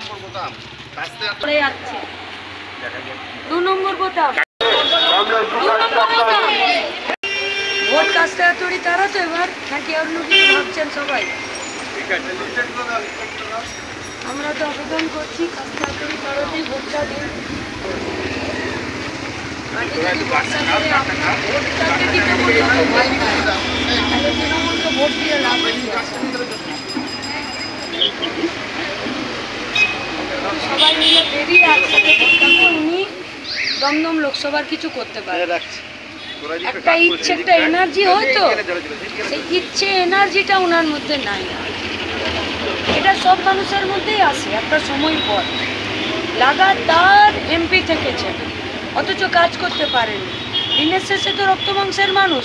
2 নম্বর বোতাম ভোট কাজটা তৈরি তারা তো এবার নাকি অন্য কিছু ভাবছেন সবাই? আমরা তো আবেদন করছি কাজটা তৈরি তাড়াতাড়ি ভোটটা দিন। যদি বর্ষা করে আপনার ভোটটাকে দিতে বলতে ভয় পায়, তাহলে তৃণমূলকে ভোট দিয়ে লাভ সবাই মিলে বেরিয়ে একসাথে ভোটটাকে উনি দমদম লোকসভার কিছু করতে পারে। একটা ইচ্ছে একটা এনার্জি হয়তো সেই ইচ্ছে এনার্জিটা ওনার মধ্যে নাই। এটা সব মানুষের মধ্যেই আসে একটা সময় পর। লাগাতার এমপি থেকেছেন অথচ কাজ করতে পারেনি। দিনের শেষে তো রক্ত মাংসের মানুষ।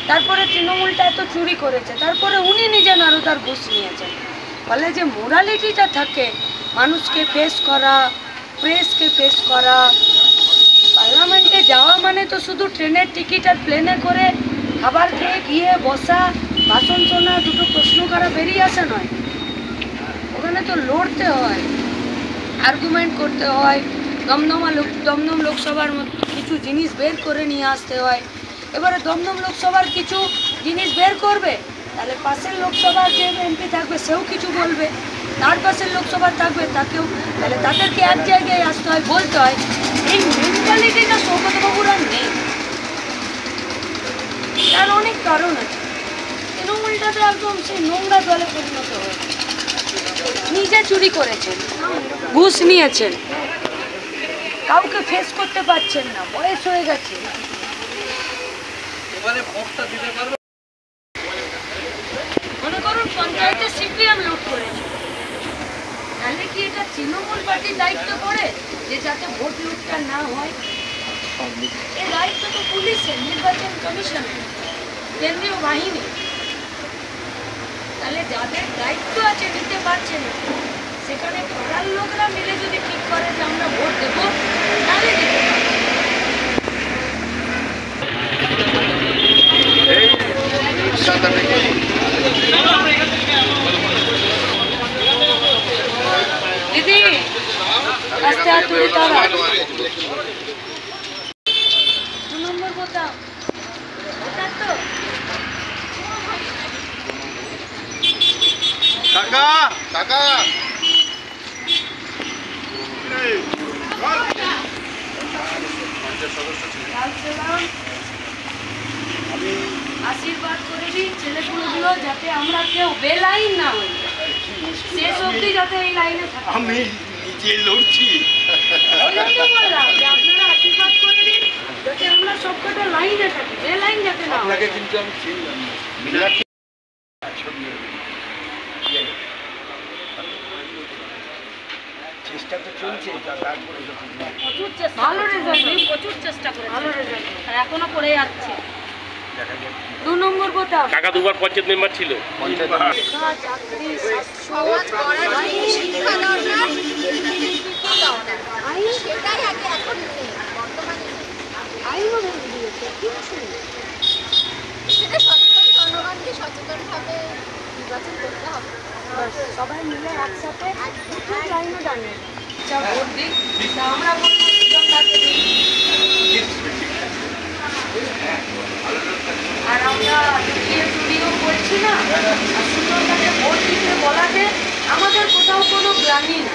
তারপরে তৃণমূলটা এত চুরি করেছে, তারপরে উনি নিজে নারদার ঘুষ নিয়েছেন। ফলে যে মোরালিটিটা থাকে মানুষকে ফেস করা, প্রেসকে ফেস করা, পার্লামেন্টে যাওয়া মানে তো শুধু ট্রেনের টিকিট আর প্লেনে করে খাবার খেয়ে গিয়ে বসা, ভাষণ শোনা, দুটো প্রশ্ন করা বেরিয়ে আসা নয়। ওখানে তো লড়তে হয়, আর্গুমেন্ট করতে হয়, দমদম লোকসভার কিছু জিনিস বের করে নিয়ে আসতে হয়। এবারে দমদম লোকসভার কিছু জিনিস বের করবে, তাহলে পাশের লোকসভার যে এমপি থাকবে সেও কিছু বলবে, তার পাশের লোকসভা থাকবে তাকেও, তাহলে তাদেরকে এক জায়গায় আসতে হয়, বলতে হয়। এই মেন্টালিটিটা সৌগতবাবুর আর নেই। তার অনেক কারণ আছে। তৃণমূলটা তো একদম সেই নোংরা জলে পরিণত হয়েছে। নিজে চুরি করেছেন, ঘুষ নিয়েছেন, কাউকে ফেস করতে পারছেন না, বয়স হয়ে গেছে। মনে করুন পঞ্চায়েতে সিপিএম লুট করেছে, তাহলে কি এটা তৃণমূল পার্টির দায়িত্ব করে যে যাতে ভোট লুটটা না হয়? এই দায়িত্ব তো পুলিশের, নির্বাচন কমিশনের, কেন্দ্রীয় বাহিনী। তাহলে যাদের দায়িত্ব আছে নিতে পারছে না, সেখানে পাড়ার লোকরা মিলে যদি ঠিক করে যে আমরা ভোট দেবো, তাহলে দিতে পারবে। দিদি আস্তে হাতুড়ি তারা 2 নম্বর বোতাম ওটা তো কাকা কাকা আশীর্বাদ করে দিই ছেলেগুলো যাতে আমরা কেউ বেলাইন না হই, শেষ অবধি যাতে এই লাইনে থাকি। আমি নিজে লড়ছি, বললাম যে আপনারা আশীর্বাদ করে দিন যাতে আমরা সবকটা লাইনে থাকি, বেলাইন যাতে না হয়। কিন্তু আমি চিনলাম চেষ্টা তো চলছে, ভালো রেজাল্ট নেই, প্রচুর চেষ্টা করে ভালো রেজাল্ট আর এখনো করে যাচ্ছে। 2 নম্বর বোতাম কাকা 2 বার পঞ্চায়েত মেম্বার ছিল। চাকরি সেটাই আগে এখন নেই, বর্তমানে আইনও ভেঙে দিয়েছে, কিচ্ছু নেই। সেটা সচেতন জনগণকে সচেতনভাবে নির্বাচন করতে হবে। সবাই মিলে একসাথে দুটো লাইনে দাঁড়িয়ে ভোট দিই, আমরা বলবো সুজনদাকে দিই। আর আমরা লুকিয়ে চুরিও করছি না, আর সুজনদাকে ভোট দিতে বলাতে আমাদের কোথাও কোনো গ্লানি না।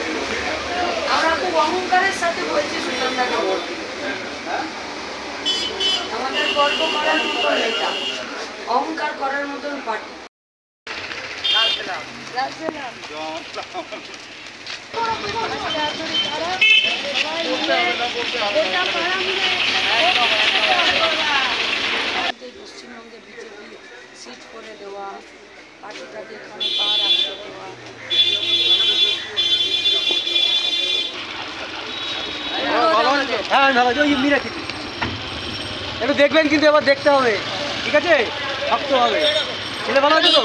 আমরা খুব অহংকারের সাথে বলছি সুজনদাকে ভোট দিই। আমাদের গর্ব করার মতন নেতা, অহংকার করার মতন পার্টি। পশ্চিমবঙ্গে বিজেপি সিট করে দেওয়া, পার্টিটাকে এখানে পা রাখতে দেওয়া, হ্যাঁ ভালো একটু দেখবেন, কিন্তু এবার দেখতে হবে, ঠিক আছে? ভাবতে হবে, ছেলে ভালো আছে তো?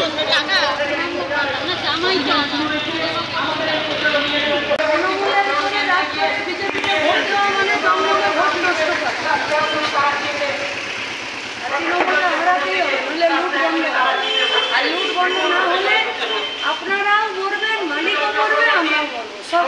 আপনারাও মরবেন, মালিকও মরবে, আমরাও মরবো, সব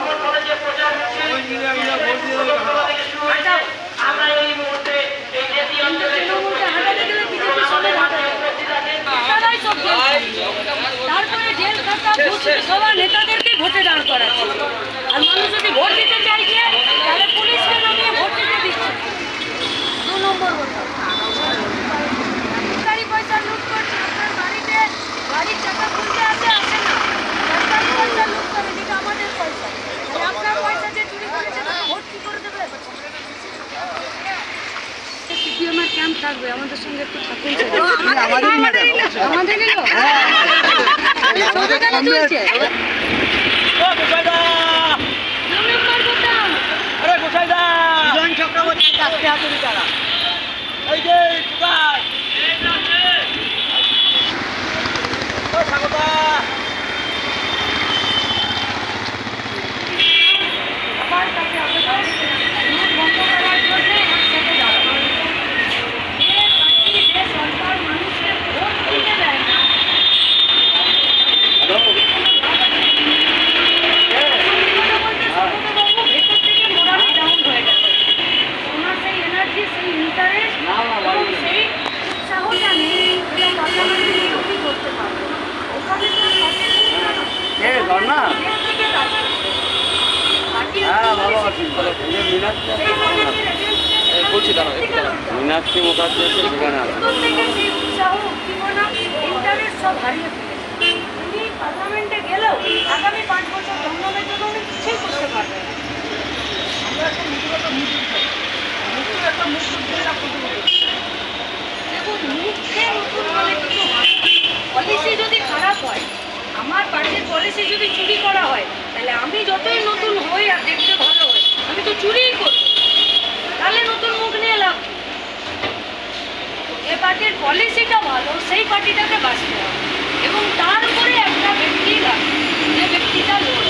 ম্যাডাম থাকবে, আমাদের সঙ্গে একটু থাকুন। আমাদেরই ম্যাডাম। আমাদেরই লোক? ছবি কেন তুলছে? দু নম্বর বোতাম। সুজন চক্রবর্তী চারটে হাতুড়ি তারা। এই যে সুকার। ও স্বাগতা। আবার তাকে আবেদন মুখ বন্ধ করার জন্য একসাথে দাঁড়ানো। যে পার্টি, যে সরকার মানুষকে ভোট দিতে দেয় না, সুব্রতবাবু ভেতর থেকে মোরালি ডাউন হয়ে গেছে। ওনার সেই এনার্জি, সেই ইন্টারেস্ট এবং সেই উৎসাহটা নেই যেটা পার্লামেন্টে বিরোধী করতে পারবে। ওখানে তো পার্টির ঝর্ণা? দেশ থেকে কাজ করছে। পার্টির সেই পলিসির এগেইনস্টে বলছি দাঁড়াও, একটু দাঁড়াও। মীনাক্ষী মুখার্জি হচ্ছে সেখানে আছে। প্রথম থেকে সেই উৎসাহ, উদ্দীপনা, ইন্টারেস্ট সব হারিয়ে ফেলেছে। উনি পার্লামেন্টে গেলেও আগামী 5 বছর দমদমের জন্য উনি কিছুই করতে পারবেন না। দেখুন, মুখে নতুন বলে কিছু হয় না। পলিসি যদি খারাপ হয়, আমার পার্টির পলিসি যদি চুরি করা হয়, তাহলে আমি যতই নতুন হই আর দেখতে ভালো হই, আমি তো চুরিই করব। তাহলে নতুন মুখ নিয়ে লাভ কি? যে পার্টির পলিসিটা ভালো, সেই পার্টিটাকে বাঁচতে হবে এবং তার উপরে একটা ব্যক্তি লাগবে, যে ব্যক্তিটা লোক।